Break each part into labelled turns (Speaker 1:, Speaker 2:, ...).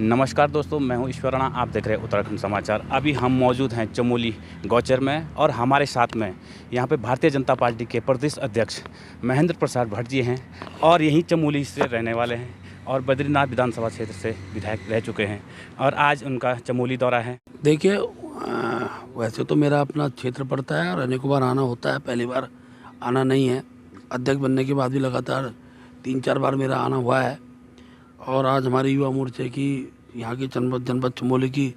Speaker 1: नमस्कार दोस्तों, मैं हूं ईश्वर राणा। आप देख रहे हैं उत्तराखंड समाचार। अभी हम मौजूद हैं चमोली गौचर में और हमारे साथ में यहां पे भारतीय जनता पार्टी के प्रदेश अध्यक्ष महेंद्र प्रसाद भट्ट जी हैं और यहीं चमोली से रहने वाले हैं और बद्रीनाथ विधानसभा क्षेत्र से विधायक रह चुके हैं और आज उनका चमोली दौरा है।
Speaker 2: देखिए, वैसे तो मेरा अपना क्षेत्र पड़ता है और अनेकों बार आना होता है, पहली बार आना नहीं है। अध्यक्ष बनने के बाद भी लगातार 3-4 बार मेरा आना हुआ है और आज हमारे युवा मोर्चे की यहाँ की जनपद चमोली की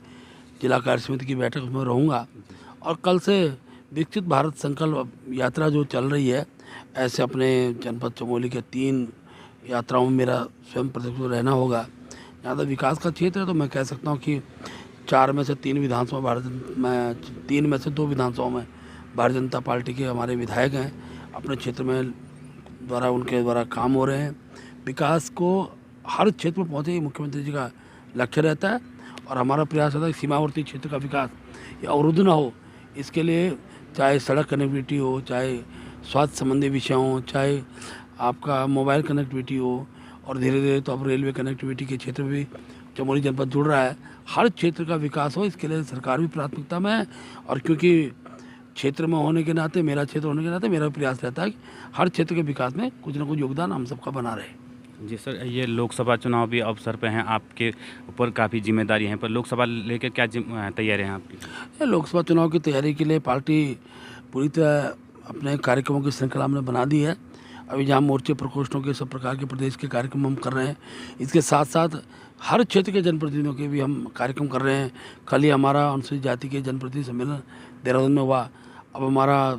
Speaker 2: जिला कार्य समिति की बैठक में रहूँगा और कल से विकसित भारत संकल्प यात्रा जो चल रही है, ऐसे अपने जनपद चमोली के 3 यात्राओं में मेरा स्वयं प्रत्यक्ष रहना होगा। यहाँ तो विकास का क्षेत्र है, तो मैं कह सकता हूँ कि 4 में से 3 विधानसभा 3 में से 2 विधानसभाओं में भारतीय जनता पार्टी के हमारे विधायक हैं। अपने क्षेत्र में उनके द्वारा काम हो रहे हैं। विकास को हर क्षेत्र में पहुँचे, मुख्यमंत्री जी का लक्ष्य रहता है और हमारा प्रयास रहता है कि सीमावर्ती क्षेत्र का विकास या अवरुद्ध ना हो। इसके लिए चाहे सड़क कनेक्टिविटी हो, चाहे स्वास्थ्य संबंधी विषय हो, चाहे आपका मोबाइल कनेक्टिविटी हो और धीरे धीरे तो अब रेलवे कनेक्टिविटी के क्षेत्र में भी चमोली जनपद जुड़ रहा है। हर क्षेत्र का विकास हो, इसके लिए सरकार भी प्राथमिकता में है और क्योंकि क्षेत्र में होने के नाते, मेरा क्षेत्र होने के नाते मेरा प्रयास रहता है कि हर क्षेत्र के विकास में कुछ ना कुछ योगदान हम सबका बना रहे।
Speaker 1: जी सर, ये लोकसभा चुनाव भी अवसर पे हैं, आपके ऊपर काफ़ी जिम्मेदारी है, पर लोकसभा लेकर क्या तैयारी हैं आपकी?
Speaker 2: लोकसभा चुनाव की तैयारी के लिए पार्टी पूरी तरह अपने कार्यक्रमों की श्रृंखला हमने बना दी है। अभी जहाँ मोर्चे प्रकोष्ठों के सब प्रकार के प्रदेश के कार्यक्रम हम कर रहे हैं, इसके साथ साथ हर क्षेत्र के जनप्रतिनिधियों के भी हम कार्यक्रम कर रहे हैं। कल ही हमारा अनुसूचित जाति के जनप्रतिनिधि सम्मेलन देहरादून में हुआ। अब हमारा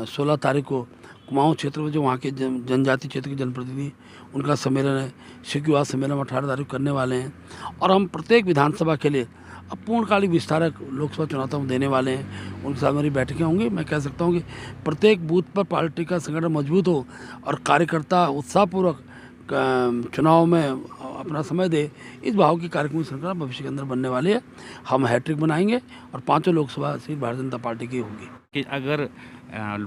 Speaker 2: 16 तारीख को कुमाऊं क्षेत्र में जो वहाँ के जनजाति क्षेत्र के जनप्रतिनिधि, उनका सम्मेलन है। शिवविवाद सम्मेलन 18 तारीख को करने वाले हैं और हम प्रत्येक विधानसभा के लिए अब पूर्णकालिक विस्तारक लोकसभा चुनाव देने वाले हैं। उनके साथ मेरी बैठकें होंगी। मैं कह सकता हूँ कि प्रत्येक बूथ पर पार्टी का संगठन मजबूत हो और कार्यकर्ता उत्साहपूर्वक चुनाव में अपना समय दे, इस भाव की कार्यक्रम श्रृंखला भविष्य के अंदर बनने वाली है। हम हैट्रिक बनाएंगे और 5 लोकसभा सीट भारतीय जनता पार्टी की होगी।
Speaker 1: कि अगर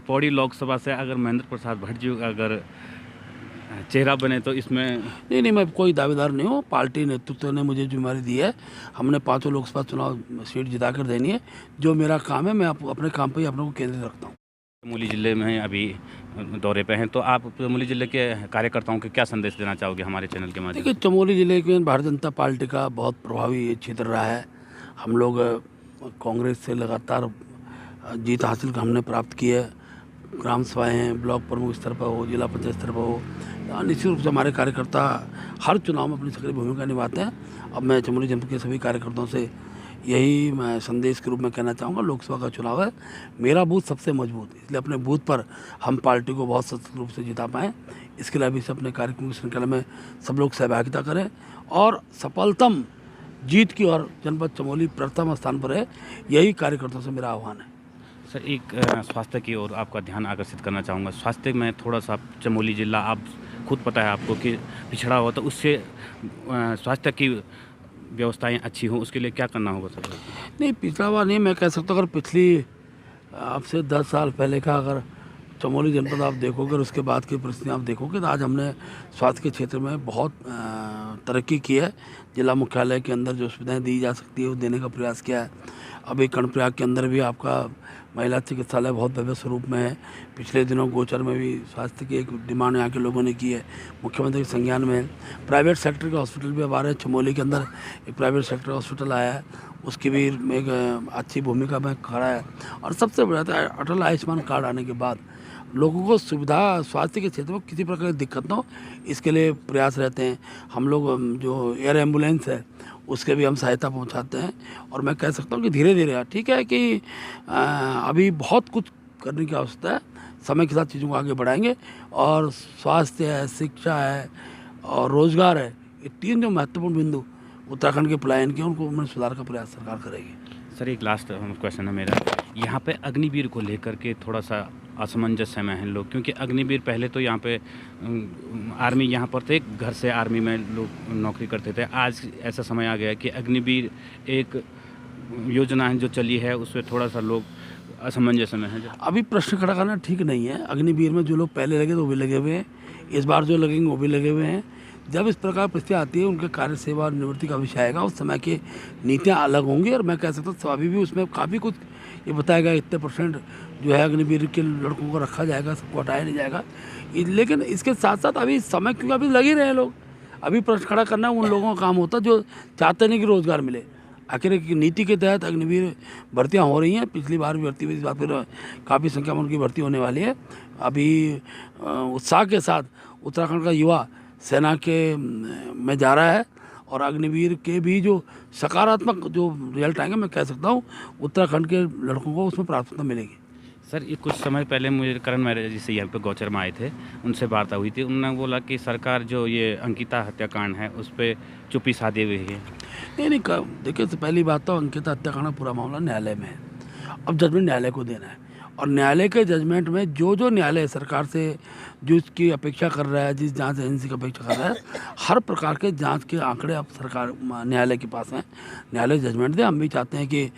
Speaker 1: पौड़ी लोकसभा से अगर महेंद्र प्रसाद भट्ट जी अगर चेहरा बने तो इसमें
Speaker 2: नहीं, मैं कोई दावेदार नहीं हूँ। पार्टी नेतृत्व ने मुझे जिम्मेदारी दी है। हमने 5 लोकसभा चुनाव सीट जिता कर देनी है। जो मेरा काम है, मैं अपने काम पर ही अपने को केंद्रित रखता हूँ।
Speaker 1: चमोली ज़िले में अभी दौरे पे हैं, तो आप चमोली ज़िले के कार्यकर्ताओं को क्या संदेश देना चाहोगे हमारे चैनल के माध्यम से?
Speaker 2: देखिए, चमोली ज़िले में भारतीय जनता पार्टी का बहुत प्रभावी क्षेत्र रहा है। हम लोग कांग्रेस से लगातार जीत हासिल हमने प्राप्त की है। ग्राम सभाएँ हैं, ब्लॉक प्रमुख स्तर पर हो, जिला पंचायत स्तर पर हो, निश्चित रूप से हमारे कार्यकर्ता हर चुनाव में अपनी सक्रिय भूमिका निभाते हैं। अब मैं चमोली जनपद के सभी कार्यकर्ताओं से यही मैं संदेश के रूप में कहना चाहूँगा, लोकसभा का चुनाव है, मेरा बूथ सबसे मजबूत, इसलिए अपने बूथ पर हम पार्टी को बहुत सशक्त रूप से जिता पाएँ। इसके लिए अभी से अपने कार्यक्रम की श्रृंखला में सब लोग सहभागिता करें और सफलतम जीत की ओर जनपद चमोली प्रथम स्थान पर है। यही कार्यकर्ताओं से मेरा आह्वान है।
Speaker 1: सर, एक स्वास्थ्य की ओर आपका ध्यान आकर्षित करना चाहूँगा। स्वास्थ्य में थोड़ा सा चमोली ज़िला, आप खुद पता है आपको कि पिछड़ा हुआ, तो उससे स्वास्थ्य की व्यवस्थाएं अच्छी हों, उसके लिए क्या करना होगा सर?
Speaker 2: नहीं, पिछड़ा हुआ नहीं, मैं कह सकता हूँ अगर पिछली आपसे 10 साल पहले का अगर चमोली जनपद आप देखोगे और उसके बाद की परिस्थितियाँ आप देखोगे, तो आज हमने स्वास्थ्य के क्षेत्र में बहुत तरक्की की है। जिला मुख्यालय के अंदर जो सुविधाएं दी जा सकती है वो देने का प्रयास किया है। अभी कर्णप्रयाग के अंदर भी आपका महिला चिकित्सालय बहुत भव्य स्वरूप में है। पिछले दिनों गोचर में भी स्वास्थ्य की एक डिमांड यहाँ के लोगों ने की है, मुख्यमंत्री के संज्ञान में है। प्राइवेट सेक्टर के हॉस्पिटल भी अब आ रहे हैं। चमोली के अंदर एक प्राइवेट सेक्टर हॉस्पिटल आया है, उसकी भी एक अच्छी भूमिका में खड़ा है। और सबसे बड़ा था अटल आयुष्मान कार्ड आने के बाद लोगों को सुविधा स्वास्थ्य के क्षेत्र में किसी प्रकार की दिक्कत ना हो, इसके लिए प्रयास रहते हैं। हम लोग जो एयर एम्बुलेंस है उसके भी हम सहायता पहुंचाते हैं और मैं कह सकता हूं कि धीरे धीरे, ठीक है कि अभी बहुत कुछ करने की आवश्यकता है। समय के साथ चीज़ों को आगे बढ़ाएंगे और स्वास्थ्य है, शिक्षा है और रोजगार है, ये 3 जो महत्वपूर्ण बिंदु उत्तराखंड के पलायन के, उनको उनमें सुधार का प्रयास सरकार करेगी।
Speaker 1: सर, एक लास्ट क्वेश्चन है मेरा। यहाँ पे अग्निवीर को लेकर के थोड़ा सा असमंजस में हैं लोग, क्योंकि अग्निवीर पहले तो यहाँ पे आर्मी, यहाँ पर प्रत्येक घर से आर्मी में लोग नौकरी करते थे। आज ऐसा समय आ गया कि अग्निवीर एक योजना है जो चली है, उसमें थोड़ा सा लोग असमंजस में हैं।
Speaker 2: अभी प्रश्न खड़ा करना ठीक नहीं है। अग्निवीर में जो लोग पहले लगे थे वो भी लगे हुए हैं, इस बार जो लगेंगे वो भी लगे हुए हैं। जब इस प्रकार परिस्थिति आती है, उनके कार्य सेवा निवृत्ति का विषय आएगा, उस समय की नीतियाँ अलग होंगी। और मैं कह सकता हूँ अभी भी उसमें काफ़ी कुछ ये बताया गया, इतने % जो है अग्निवीर के लड़कों को रखा जाएगा, सबको हटाया नहीं जाएगा। लेकिन इसके साथ साथ अभी समय, क्योंकि अभी लग ही रहे हैं लोग, अभी प्रश्न खड़ा करना उन लोगों का काम होता है जो चाहते नहीं कि रोज़गार मिले। आखिर एक नीति के तहत अग्निवीर भर्तियां हो रही हैं, पिछली बार भी भर्ती हुई, इस बार फिर काफ़ी संख्या में उनकी भर्ती होने वाली है। अभी उत्साह के साथ उत्तराखंड का युवा सेना के में जा रहा है, और अग्निवीर के भी जो सकारात्मक जो रिजल्ट आएंगे, मैं कह सकता हूँ उत्तराखंड के लड़कों को उसमें प्राथमिकता मिलेगी।
Speaker 1: सर, ये कुछ समय पहले मुझे करण मैरिज जी से यहाँ पे गौचर में आए थे, उनसे वार्ता हुई थी। उन्होंने बोला कि सरकार जो ये अंकिता हत्याकांड है उस पर चुप्पी साधे हुए है।
Speaker 2: नहीं, देखिए, तो पहली बात तो अंकिता हत्याकांड का पूरा मामला न्यायालय में है। अब जजमेंट न्यायालय को देना है, और न्यायालय के जजमेंट में जो न्यायालय सरकार से जो इसकी अपेक्षा कर रहा है, जिस जांच एजेंसी की अपेक्षा कर रहा है, हर प्रकार के जांच के आंकड़े अब सरकार न्यायालय के पास हैं। न्यायालय जजमेंट दे। हम भी चाहते हैं कि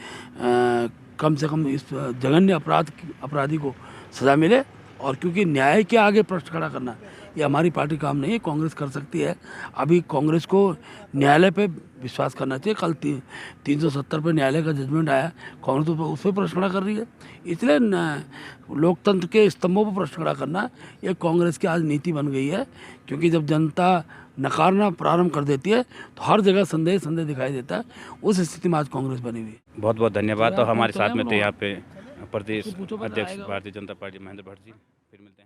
Speaker 2: कम से कम इस जघन्य अपराधी को सज़ा मिले, और क्योंकि न्याय के आगे प्रश्न खड़ा करना ये हमारी पार्टी काम नहीं है, कांग्रेस कर सकती है। अभी कांग्रेस को न्यायालय पे विश्वास करना चाहिए। कल 370 पे न्यायालय का जजमेंट आया, कांग्रेस तो उस पर प्रश्न खड़ा कर रही है। इसलिए लोकतंत्र के स्तंभों पर प्रश्न खड़ा करना ये कांग्रेस की आज नीति बन गई है, क्योंकि जब जनता नकारना प्रारंभ कर देती है तो हर जगह संदेह दिखाई देता है। उस स्थिति में आज कांग्रेस बनी हुई है।
Speaker 1: बहुत बहुत धन्यवाद। तो हमारे साथ में तो यहाँ पे प्रदेश अध्यक्ष भारतीय जनता पार्टी महेंद्र भट्ट जी, फिर मिलते हैं।